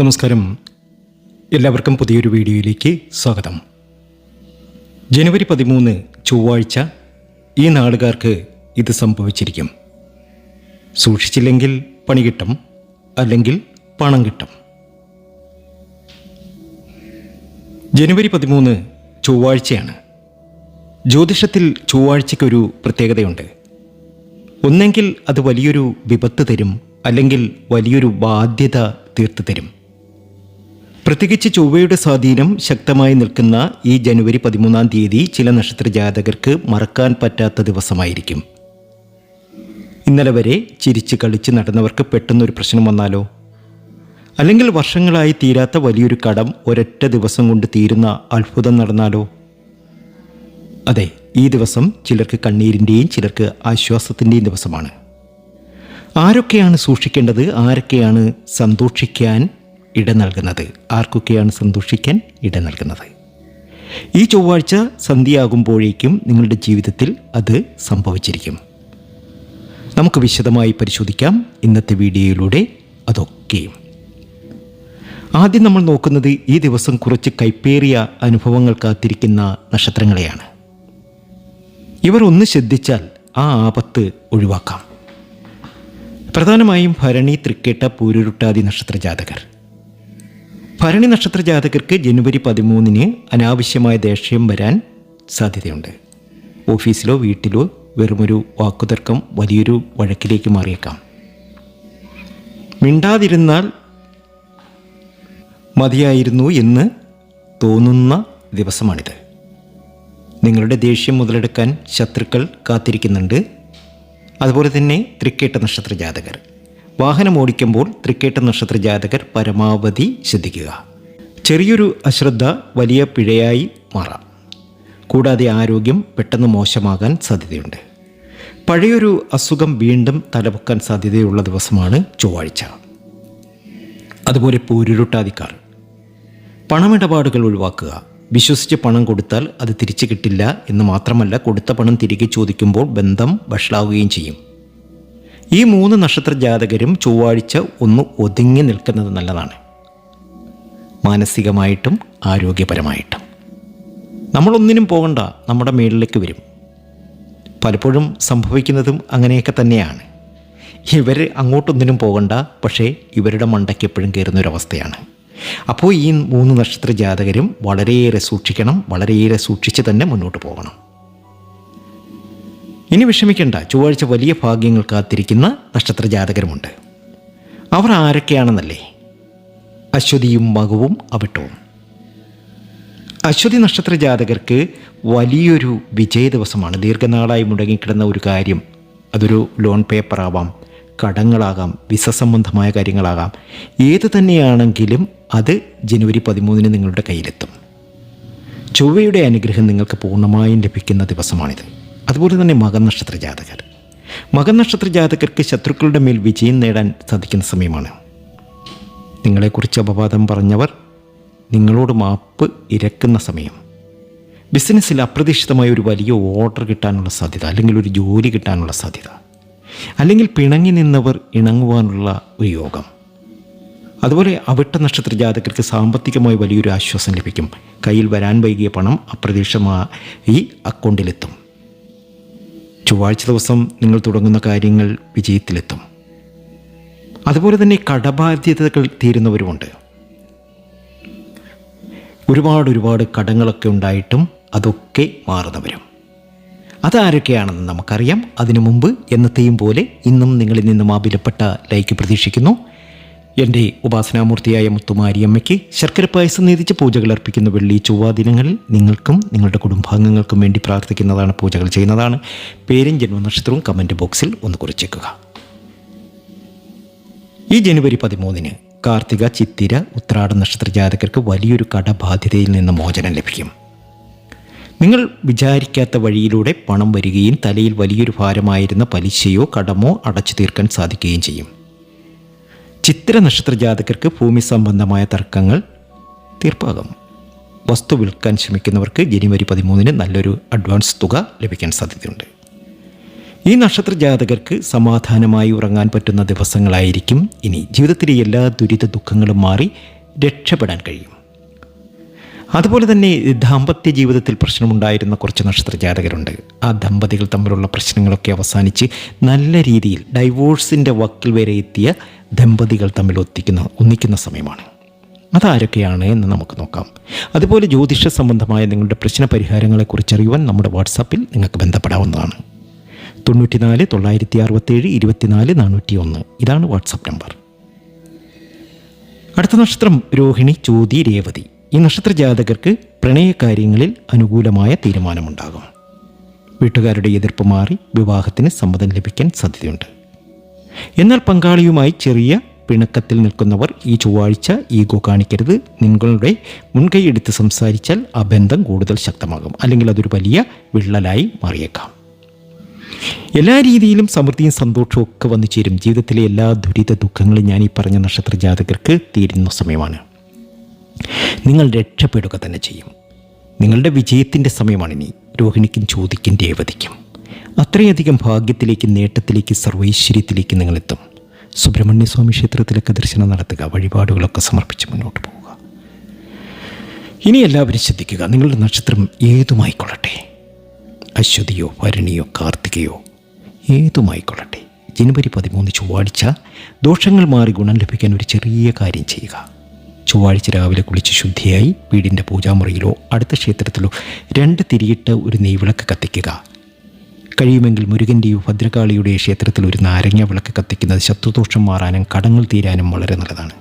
നമസ്കാരം, എല്ലാവർക്കും പുതിയൊരു വീഡിയോയിലേക്ക് സ്വാഗതം. ജനുവരി 13 ചൊവ്വാഴ്ച ഈ നാളുകാർക്ക് ഇത് സംഭവിച്ചിരിക്കും. സൂക്ഷിച്ചില്ലെങ്കിൽ പണി കിട്ടും, അല്ലെങ്കിൽ പണം കിട്ടും. ജനുവരി 13 ചൊവ്വാഴ്ചയാണ്. ജ്യോതിഷത്തിൽ ചൊവ്വാഴ്ചയ്ക്കൊരു പ്രത്യേകതയുണ്ട്. ഒന്നെങ്കിൽ അത് വലിയൊരു വിപത്ത് തരും, അല്ലെങ്കിൽ വലിയൊരു ബാധ്യത തീർത്തു തരും. പ്രത്യേകിച്ച് ചൊവ്വയുടെ സ്വാധീനം ശക്തമായി നിൽക്കുന്ന ഈ ജനുവരി 13 തീയതി ചില നക്ഷത്ര ജാതകർക്ക് മറക്കാൻ പറ്റാത്ത ദിവസമായിരിക്കും. ഇന്നലെ വരെ ചിരിച്ച് കളിച്ച് നടന്നവർക്ക് പെട്ടെന്നൊരു പ്രശ്നം വന്നാലോ, അല്ലെങ്കിൽ വർഷങ്ങളായി തീരാത്ത വലിയൊരു കടം ഒരൊറ്റ ദിവസം കൊണ്ട് തീരുന്ന അത്ഭുതം നടന്നാലോ. അതെ, ഈ ദിവസം ചിലർക്ക് കണ്ണീരിൻ്റെയും ചിലർക്ക് ആശ്വാസത്തിൻ്റെയും ദിവസമാണ്. ആരൊക്കെയാണ് സൂക്ഷിക്കേണ്ടത്, ആരൊക്കെയാണ് സന്തോഷിക്കാൻ ഇട നൽകുന്നത്, ആർക്കൊക്കെയാണ് സന്തോഷിക്കാൻ ഇട നൽകുന്നത്? ഈ ചൊവ്വാഴ്ച സന്ധ്യയാകുമ്പോഴേക്കും നിങ്ങളുടെ ജീവിതത്തിൽ അത് സംഭവിച്ചിരിക്കും. നമുക്ക് വിശദമായി പരിശോധിക്കാം ഇന്നത്തെ വീഡിയോയിലൂടെ അതൊക്കെയും. ആദ്യം നമ്മൾ നോക്കുന്നത് ഈ ദിവസം കുറച്ച് കൈപ്പേറിയ അനുഭവങ്ങൾ കാത്തിരിക്കുന്ന നക്ഷത്രങ്ങളെയാണ്. ഇവർ ഒന്ന് ശ്രദ്ധിച്ചാൽ ആ ആപത്ത് ഒഴിവാക്കാം. പ്രധാനമായും ഭരണി, തൃക്കേട്ട, പൂരുരുട്ടാതി നക്ഷത്ര ജാതകർ. ഭരണി നക്ഷത്ര ജാതകർക്ക് ജനുവരി 13 അനാവശ്യമായ ദേഷ്യം വരാൻ സാധ്യതയുണ്ട്. ഓഫീസിലോ വീട്ടിലോ വെറുമൊരു വാക്കുതർക്കം വലിയൊരു വഴക്കിലേക്ക് മാറിയേക്കാം. മിണ്ടാതിരുന്നാൽ മതിയായിരുന്നു എന്ന് തോന്നുന്ന ദിവസമാണിത്. നിങ്ങളുടെ ദേഷ്യം മുതലെടുക്കാൻ ശത്രുക്കൾ കാത്തിരിക്കുന്നുണ്ട്. അതുപോലെ തന്നെ തൃക്കേട്ട നക്ഷത്ര ജാതകർ. വാഹനം ഓടിക്കുമ്പോൾ തൃക്കേട്ട നക്ഷത്ര ജാതകർ പരമാവധി ശ്രദ്ധിക്കുക. ചെറിയൊരു അശ്രദ്ധ വലിയ പിഴയായി മാറാം. കൂടാതെ ആരോഗ്യം പെട്ടെന്ന് മോശമാകാൻ സാധ്യതയുണ്ട്. പഴയൊരു അസുഖം വീണ്ടും തലപൊക്കാൻ സാധ്യതയുള്ള ദിവസമാണ് ചൊവ്വാഴ്ച. അതുപോലെ പൂരുരുട്ടാതിക്കാർ. പണമിടപാടുകൾ ഒഴിവാക്കുക. വിശ്വസിച്ച് പണം കൊടുത്താൽ അത് തിരിച്ചു കിട്ടില്ല എന്ന് മാത്രമല്ല, കൊടുത്ത പണം തിരികെ ചോദിക്കുമ്പോൾ ബന്ധം വഷളാവുകയും ചെയ്യും. ഈ 3 നക്ഷത്ര ജാതകരും ചൊവ്വാഴ്ച ഒന്ന് ഒതുങ്ങി നിൽക്കുന്നത് നല്ലതാണ്. മാനസികമായിട്ടും ആരോഗ്യപരമായിട്ടും നമ്മളൊന്നിനും പോകണ്ട, നമ്മുടെ മേളിലേക്ക് വരും. പലപ്പോഴും സംഭവിക്കുന്നതും അങ്ങനെയൊക്കെ തന്നെയാണ്. ഇവർ അങ്ങോട്ടൊന്നിനും പോകണ്ട, പക്ഷേ ഇവരുടെ മണ്ടയ്ക്ക് എപ്പോഴും കയറുന്നൊരവസ്ഥയാണ്. അപ്പോൾ ഈ 3 നക്ഷത്ര ജാതകരും വളരെയേറെ സൂക്ഷിക്കണം, വളരെയേറെ സൂക്ഷിച്ച് തന്നെ മുന്നോട്ട് പോകണം. ഇനി വിഷമിക്കേണ്ട, ചൊവ്വാഴ്ച വലിയ ഭാഗ്യങ്ങൾ കാത്തിരിക്കുന്ന നക്ഷത്ര ജാതകരുമുണ്ട്. അവർ ആരൊക്കെയാണെന്നല്ലേ? അശ്വതിയും മകവും അവിട്ടവും. അശ്വതി നക്ഷത്ര ജാതകർക്ക് വലിയൊരു വിജയ ദിവസമാണ്. ദീർഘനാളായി മുടങ്ങിക്കിടന്ന ഒരു കാര്യം, അതൊരു ലോൺ പേപ്പറാവാം, കടങ്ങളാകാം, വിസ സംബന്ധമായ കാര്യങ്ങളാകാം, ഏത് തന്നെയാണെങ്കിലും അത് ജനുവരി 13 നിങ്ങളുടെ കയ്യിലെത്തും. ചൊവ്വയുടെ അനുഗ്രഹം നിങ്ങൾക്ക് പൂർണ്ണമായും ലഭിക്കുന്ന ദിവസമാണിത്. അതുപോലെ തന്നെ മകൻ നക്ഷത്ര ജാതകർ. മകൻ നക്ഷത്ര ജാതകർക്ക് ശത്രുക്കളുടെ മേൽ വിജയം നേടാൻ സാധിക്കുന്ന സമയമാണ്. നിങ്ങളെക്കുറിച്ച് അപവാദം പറഞ്ഞവർ നിങ്ങളോട് മാപ്പ് ഇരക്കുന്ന സമയം. ബിസിനസ്സിൽ അപ്രതീക്ഷിതമായ ഒരു വലിയ ഓർഡർ കിട്ടാനുള്ള സാധ്യത, അല്ലെങ്കിൽ ഒരു ജോലി കിട്ടാനുള്ള സാധ്യത, അല്ലെങ്കിൽ പിണങ്ങി നിന്നവർ ഇണങ്ങുവാനുള്ള ഒരു യോഗം. അതുപോലെ അവിട്ട നക്ഷത്ര ജാതകർക്ക് സാമ്പത്തികമായി വലിയൊരു ആശ്വാസം ലഭിക്കും. കയ്യിൽ വരാൻ വൈകിയ പണം അപ്രതീക്ഷിതമായി അക്കൗണ്ടിലെത്തും. ചൊവ്വാഴ്ച ദിവസം നിങ്ങൾ തുടങ്ങുന്ന കാര്യങ്ങൾ വിജയത്തിലെത്തും. അതുപോലെ തന്നെ കടബാധ്യതകൾ തീരുന്നവരുമുണ്ട്. ഒരുപാട് കടങ്ങളൊക്കെ ഉണ്ടായിട്ടും അതൊക്കെ മാറുന്നവരും. അതാരൊക്കെയാണെന്ന് നമുക്കറിയാം. അതിനു മുമ്പ് എന്നത്തെയും പോലെ ഇന്നും നിങ്ങളിൽ നിന്നും ആ വിലപ്പെട്ട ലൈക്ക് പ്രതീക്ഷിക്കുന്നു. എൻ്റെ ഉപാസനാമൂർത്തിയായ മുത്തുമാരിയമ്മയ്ക്ക് ശർക്കര പായസം നേതിച്ച് പൂജകൾ അർപ്പിക്കുന്ന വെള്ളി ചൊവ്വ ദിനങ്ങളിൽ നിങ്ങൾക്കും നിങ്ങളുടെ കുടുംബാംഗങ്ങൾക്കും വേണ്ടി പ്രാർത്ഥിക്കുന്നതാണ്, പൂജകൾ ചെയ്യുന്നതാണ്. പേരും ജന്മനക്ഷത്രവും കമൻറ്റ് ബോക്സിൽ ഒന്ന് കുറിച്ചേക്കുക. ഈ ജനുവരി 13 കാർത്തിക, ചിത്തിര, ഉത്രാട നക്ഷത്ര ജാതകർക്ക് വലിയൊരു കടബാധ്യതയിൽ നിന്ന് മോചനം ലഭിക്കും. നിങ്ങൾ വിചാരിക്കാത്ത വഴിയിലൂടെ പണം വരികയും തലയിൽ വലിയൊരു ഭാരമായിരുന്ന പലിശയോ കടമോ അടച്ചു തീർക്കാൻ സാധിക്കുകയും ചെയ്യും. ചിത്തിര നക്ഷത്ര ജാതകർക്ക് ഭൂമി സംബന്ധമായ തർക്കങ്ങൾ തീർപ്പാകും. വസ്തു വിൽക്കാൻ ശ്രമിക്കുന്നവർക്ക് ജനുവരി 13 നല്ലൊരു അഡ്വാൻസ് തുക ലഭിക്കാൻ സാധ്യതയുണ്ട്. ഈ നക്ഷത്ര ജാതകർക്ക് സമാധാനമായി ഉറങ്ങാൻ പറ്റുന്ന ദിവസങ്ങളായിരിക്കും ഇനി. ജീവിതത്തിലെ എല്ലാ ദുരിത ദുഃഖങ്ങളും മാറി രക്ഷപ്പെടാൻ കഴിയും. അതുപോലെ തന്നെ ദാമ്പത്യ ജീവിതത്തിൽ പ്രശ്നമുണ്ടായിരുന്ന കുറച്ച് നക്ഷത്ര ജാതകരുണ്ട്. ആ ദമ്പതികൾ തമ്മിലുള്ള പ്രശ്നങ്ങളൊക്കെ അവസാനിച്ച് നല്ല രീതിയിൽ ഡൈവോഴ്സിൻ്റെ വക്കിൽ വരെ എത്തിയ ദമ്പതികൾ തമ്മിൽ ഒന്നിക്കുന്ന സമയമാണ്. അതാരൊക്കെയാണ് എന്ന് നമുക്ക് നോക്കാം. അതുപോലെ ജ്യോതിഷ സംബന്ധമായ നിങ്ങളുടെ പ്രശ്ന പരിഹാരങ്ങളെക്കുറിച്ച് അറിയുവാൻ നമ്മുടെ വാട്സാപ്പിൽ നിങ്ങൾക്ക് ബന്ധപ്പെടാവുന്നതാണ്. 94 967 24 401 ഇതാണ് വാട്സാപ്പ് നമ്പർ. അടുത്ത നക്ഷത്രം രോഹിണി, ചോതി, രേവതി. ഈ നക്ഷത്ര ജാതകർക്ക് പ്രണയകാര്യങ്ങളിൽ അനുകൂലമായ തീരുമാനമുണ്ടാകും. വീട്ടുകാരുടെ എതിർപ്പ് മാറി വിവാഹത്തിന് സമ്മതം ലഭിക്കാൻ സാധ്യതയുണ്ട്. എന്നാൽ പങ്കാളിയുമായി ചെറിയ പിണക്കത്തിൽ നിൽക്കുന്നവർ ഈ ചൊവ്വാഴ്ച ഈഗോ കാണിക്കരുത്. നിങ്ങളുടെ മുൻകൈ എടുത്ത് സംസാരിച്ചാൽ ആ ബന്ധം കൂടുതൽ ശക്തമാകും, അല്ലെങ്കിൽ അതൊരു വലിയ വിള്ളലായി മാറിയേക്കാം. എല്ലാ രീതിയിലും സമൃദ്ധിയും സന്തോഷവും ഒക്കെ വന്നു ചേരും. ജീവിതത്തിലെ എല്ലാ ദുരിത ദുഃഖങ്ങളും ഞാൻ ഈ പറഞ്ഞ നക്ഷത്ര ജാതകർക്ക് തീരുന്ന സമയമാണ്. നിങ്ങൾ രക്ഷപ്പെടുക തന്നെ ചെയ്യും. നിങ്ങളുടെ വിജയത്തിൻ്റെ സമയമാണിനി. രോഹിണിക്കും ചോദിക്കും രേവതിക്കും അത്രയധികം ഭാഗ്യത്തിലേക്ക്, നേട്ടത്തിലേക്ക്, സർവൈശ്വര്യത്തിലേക്ക് നിങ്ങളെത്തും. സുബ്രഹ്മണ്യ സ്വാമി ക്ഷേത്രത്തിലൊക്കെ ദർശനം നടത്തുക, വഴിപാടുകളൊക്കെ സമർപ്പിച്ച് മുന്നോട്ട് പോവുക. ഇനി എല്ലാവരും ശ്രദ്ധിക്കുക, നിങ്ങളുടെ നക്ഷത്രം ഏതുമായിക്കൊള്ളട്ടെ, അശ്വതിയോ ഭരണിയോ കാർത്തികയോ ഏതുമായിക്കൊള്ളട്ടെ, ജനുവരി 13 ചൊവ്വാഴ്ച ദോഷങ്ങൾ മാറി ഗുണം ലഭിക്കാൻ ഒരു ചെറിയ കാര്യം ചെയ്യുക. ചൊവ്വാഴ്ച രാവിലെ കുളിച്ച് ശുദ്ധിയായി വീടിൻ്റെ പൂജാമുറിയിലോ അടുത്ത ക്ഷേത്രത്തിലോ 2 തിരിയിട്ട ഒരു നെയ്വിളക്ക് കത്തിക്കുക. കഴിയുമെങ്കിൽ മുരുകൻ്റെയോ ഭദ്രകാളിയുടെയോ ക്ഷേത്രത്തിൽ ഒരു നാരങ്ങ വിളക്ക് കത്തിക്കുന്നത് ശത്രുദോഷം മാറാനും കടങ്ങൾ തീരാനും വളരെ നല്ലതാണ്.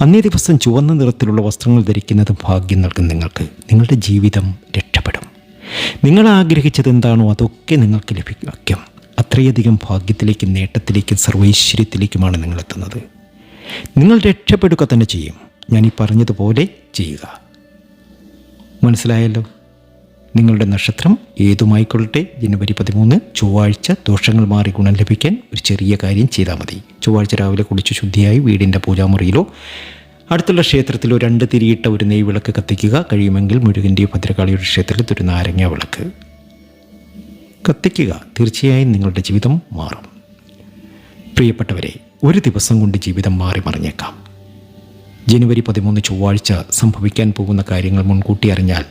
അന്നേ ദിവസം ചുവന്ന നിറത്തിലുള്ള വസ്ത്രങ്ങൾ ധരിക്കുന്നത് ഭാഗ്യം നൽകും നിങ്ങൾക്ക്. നിങ്ങളുടെ ജീവിതം രക്ഷപ്പെടും. നിങ്ങൾ ആഗ്രഹിച്ചത് എന്താണോ അതൊക്കെ നിങ്ങൾക്ക് ലഭിക്കും. അത്രയധികം ഭാഗ്യത്തിലേക്കും നേട്ടത്തിലേക്കും സർവൈശ്വര്യത്തിലേക്കുമാണ് നിങ്ങളെത്തുന്നത്. നിങ്ങൾ രക്ഷപ്പെടുക തന്നെ ചെയ്യും. ഞാനീ പറഞ്ഞതുപോലെ ചെയ്യുക. മനസ്സിലായല്ലോ? നിങ്ങളുടെ നക്ഷത്രം ഏതുമായിക്കൊള്ളട്ടെ, ജനുവരി 13 ചൊവ്വാഴ്ച ദോഷങ്ങൾ മാറി ഗുണം ലഭിക്കാൻ ഒരു ചെറിയ കാര്യം ചെയ്താൽ മതി. ചൊവ്വാഴ്ച രാവിലെ കുളിച്ച് ശുദ്ധിയായി വീടിൻ്റെ പൂജാമുറിയിലോ അടുത്തുള്ള ക്ഷേത്രത്തിലോ 2 തിരിയിട്ട ഒരു നെയ്വിളക്ക് കത്തിക്കുക. കഴിയുമെങ്കിൽ മുരുകൻ്റെയോ ഭദ്രകാളിയുടെ ക്ഷേത്രത്തിൽ ഒരു നാരങ്ങ വിളക്ക് കത്തിക്കുക. തീർച്ചയായും നിങ്ങളുടെ ജീവിതം മാറും. പ്രിയപ്പെട്ടവരെ, ഒരു ദിവസം കൊണ്ട് ജീവിതം മാറി മറിഞ്ഞേക്കാം. ജനുവരി 13 ചൊവ്വാഴ്ച സംഭവിക്കാൻ പോകുന്ന കാര്യങ്ങൾ മുൻകൂട്ടി അറിഞ്ഞാൽ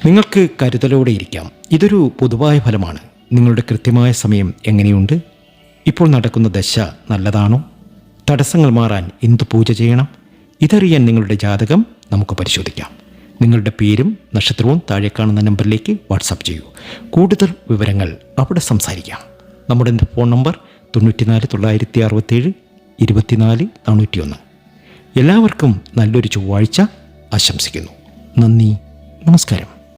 നിങ്ങൾക്ക് കരുതലോടെ ഇരിക്കാം. ഇതൊരു പൊതുവായ ഫലമാണ്. നിങ്ങളുടെ കൃത്യമായ സമയം എങ്ങനെയുണ്ട്? ഇപ്പോൾ നടക്കുന്ന ദശ നല്ലതാണോ? തടസ്സങ്ങൾ മാറാൻ എന്ത് പൂജ ചെയ്യണം? ഇതറിയാൻ നിങ്ങളുടെ ജാതകം നമുക്ക് പരിശോധിക്കാം. നിങ്ങളുടെ പേരും നക്ഷത്രവും താഴെ കാണുന്ന നമ്പറിലേക്ക് വാട്സാപ്പ് ചെയ്യൂ. കൂടുതൽ വിവരങ്ങൾ അവിടെ സംസാരിക്കാം. നമ്മുടെ ഫോൺ നമ്പർ 94 967 24 401. എല്ലാവർക്കും നല്ലൊരു ചൊവ്വാഴ്ച ആശംസിക്കുന്നു. നന്ദി, നമസ്കാരം.